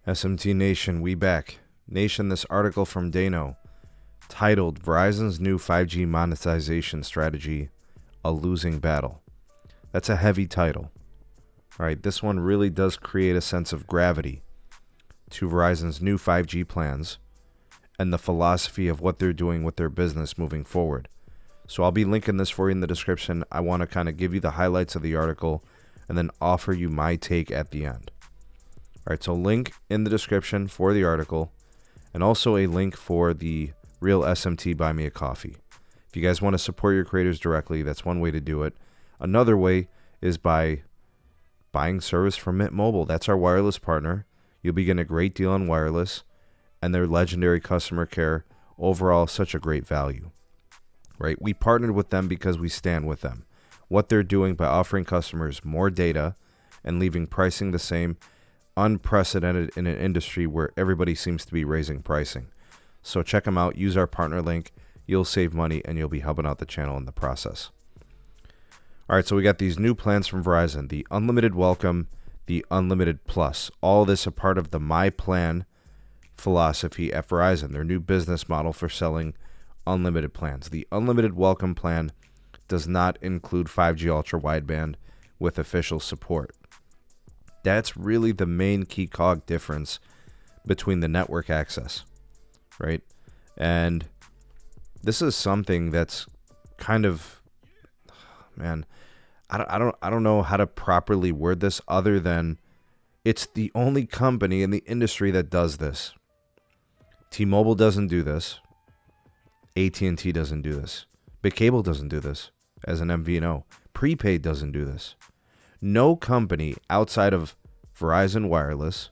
SMT Nation, we back. Nation, this article from Dano titled Verizon's New 5G Monetization Strategy, A Losing Battle. That's a heavy title. All right, this one really does create a sense of gravity to Verizon's new 5G plans and the philosophy of what they're doing with their business moving forward. So I'll be linking this for you in the description. I want to kind of give you the highlights of the article and then offer you my take at the end. All right, so link in the description for the article and also a link for the real SMT Buy Me a Coffee. If you guys want to support your creators directly, that's one way to do it. Another way is by buying service from Mint Mobile. That's our wireless partner. You'll be getting a great deal on wireless and their legendary customer care. Overall, such a great value. Right? We partnered with them because we stand with them. What they're doing by offering customers more data and leaving pricing the same, unprecedented in an industry where everybody seems to be raising pricing. So check them out. Use our partner link. You'll save money and you'll be helping out the channel in the process. All right, so we got these new plans from Verizon, the Unlimited Welcome, the Unlimited Plus. All this a part of the My Plan philosophy at Verizon, their new business model for selling unlimited plans. The Unlimited Welcome plan does not include 5G Ultra Wideband with official support. That's really the main key cog difference between the network access, right? And this is something that's kind of, man, I don't know how to properly word this other than it's the only company in the industry that does this. T-Mobile doesn't do this. AT&T doesn't do this. Big Cable doesn't do this as an MVNO. Prepaid doesn't do this. No company outside of Verizon Wireless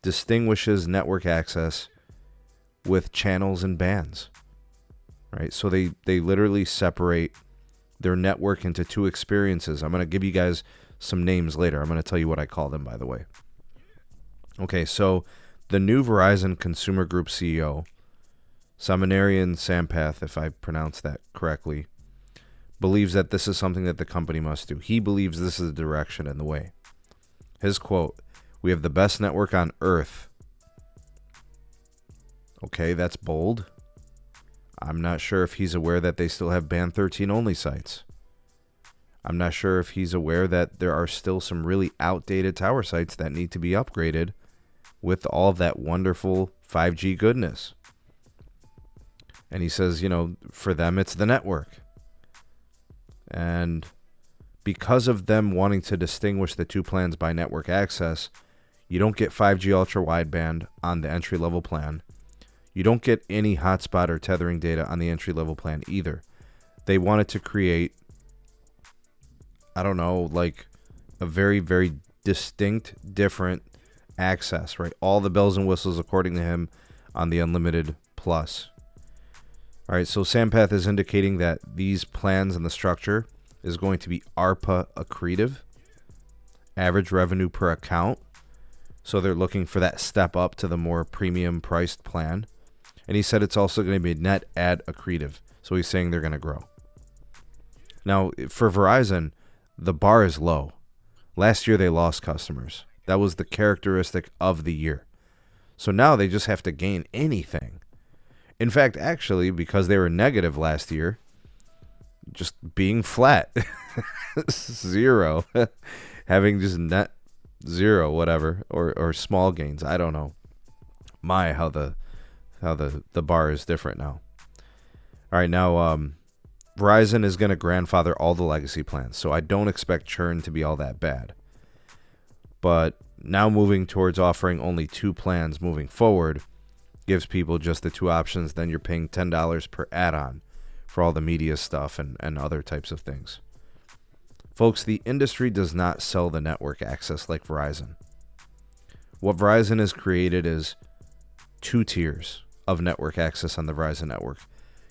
distinguishes network access with channels and bands, right? So they literally separate their network into two experiences. I'm going to give you guys some names later. I'm going to tell you what I call them, by the way. Okay, so the new Verizon Consumer Group CEO, Seminarian Sampath, if I pronounced that correctly, believes that this is something that the company must do. He believes this is the direction and the way. His quote, "We have the best network on earth." Okay, that's bold. I'm not sure if he's aware that they still have Band 13 only sites. I'm not sure if he's aware that there are still some really outdated tower sites that need to be upgraded with all of that wonderful 5G goodness. And he says, for them, it's the network. And because of them wanting to distinguish the two plans by network access, you don't get 5G Ultra Wideband on the entry-level plan. You don't get any hotspot or tethering data on the entry-level plan either. They wanted to create, like a very, very distinct, different access, right? All the bells and whistles, according to him, on the Unlimited Plus. All right, so Sampath is indicating that these plans and the structure is going to be ARPA accretive, average revenue per account. So they're looking for that step up to the more premium priced plan. And he said it's also going to be net add accretive. So he's saying they're going to grow. Now, for Verizon, the bar is low. Last year, they lost customers. That was the characteristic of the year. So now they just have to gain anything. In fact, actually, because they were negative last year, just being flat, zero, having just net zero, whatever, or small gains. I don't know. How the bar is different now. All right, now Verizon is going to grandfather all the legacy plans, so I don't expect churn to be all that bad. But now moving towards offering only two plans moving forward gives people just the two options. Then you're paying $10 per add-on for all the media stuff and other types of things. Folks, the industry does not sell the network access like Verizon. What Verizon has created is two tiers of network access on the Verizon network.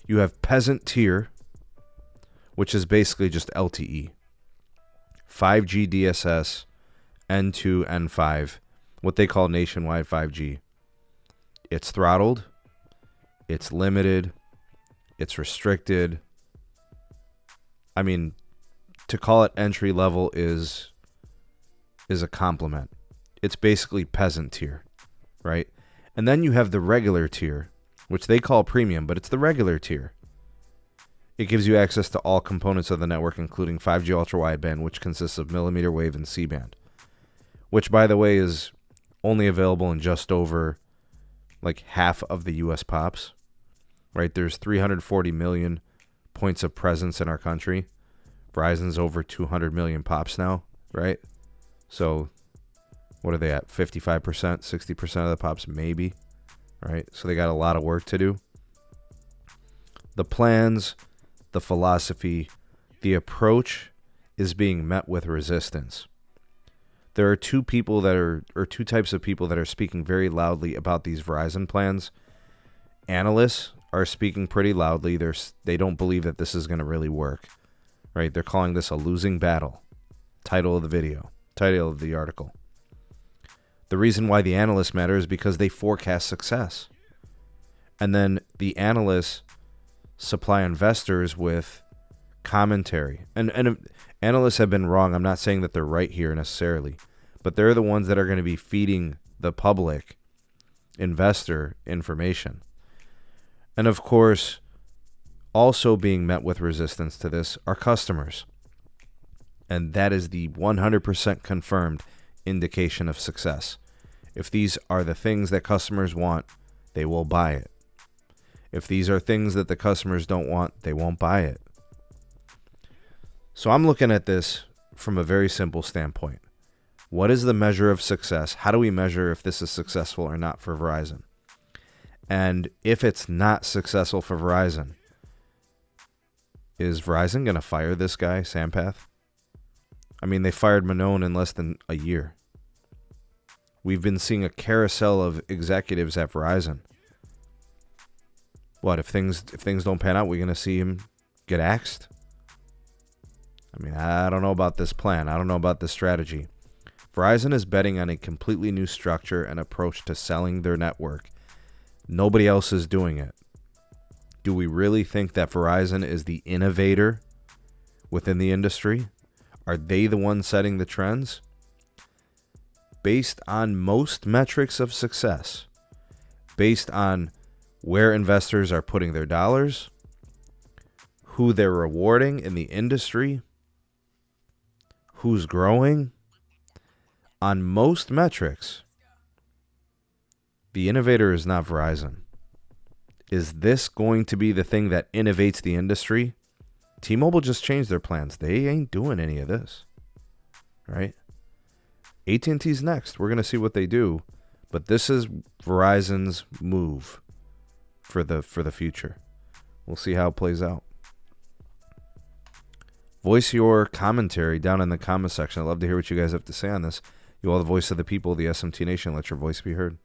You have peasant tier, which is basically just LTE, 5G DSS, N2, N5, what they call nationwide 5G. It's throttled, it's limited, it's restricted. I mean, to call it entry level is a compliment. It's basically peasant tier, right? And then you have the regular tier, which they call premium, but it's the regular tier. It gives you access to all components of the network, including 5G ultra-wideband, which consists of millimeter wave and C-band, which, by the way, is only available in just over like half of the U.S. pops, right? There's 340 million points of presence in our country. Verizon's over 200 million pops now, right? So what are they at? 55%, 60% of the pops, maybe, right? So they got a lot of work to do. The plans, the philosophy, the approach is being met with resistance. There are two types of people that are speaking very loudly about these Verizon plans. Analysts are speaking pretty loudly. They don't believe that this is going to really work, right? They're calling this a losing battle. Title of the article. The reason why the analysts matter is because they forecast success. And then the analysts supply investors with commentary. And analysts have been wrong. I'm not saying that they're right here necessarily, but they're the ones that are going to be feeding the public investor information. And of course, also being met with resistance to this are customers. And that is the 100% confirmed indication of success. If these are the things that customers want, they will buy it. If these are things that the customers don't want, they won't buy it. So I'm looking at this from a very simple standpoint. What is the measure of success? How do we measure if this is successful or not for Verizon? And if it's not successful for Verizon, is Verizon going to fire this guy, Sampath? I mean, they fired Manon in less than a year. We've been seeing a carousel of executives at Verizon. What, if things don't pan out, we're going to see him get axed? I mean, I don't know about this plan. I don't know about this strategy. Verizon is betting on a completely new structure and approach to selling their network. Nobody else is doing it. Do we really think that Verizon is the innovator within the industry? Are they the ones setting the trends? Based on most metrics of success, based on where investors are putting their dollars, who they're rewarding in the industry, who's growing, on most metrics, the innovator is not Verizon. Is this going to be the thing that innovates the industry? T-Mobile just changed their plans. They ain't doing any of this, right? AT&T's next. We're going to see what they do, but this is Verizon's move for the future. We'll see how it plays out. Voice your commentary down in the comment section. I'd love to hear what you guys have to say on this. You are the voice of the people, the SMT Nation. Let your voice be heard.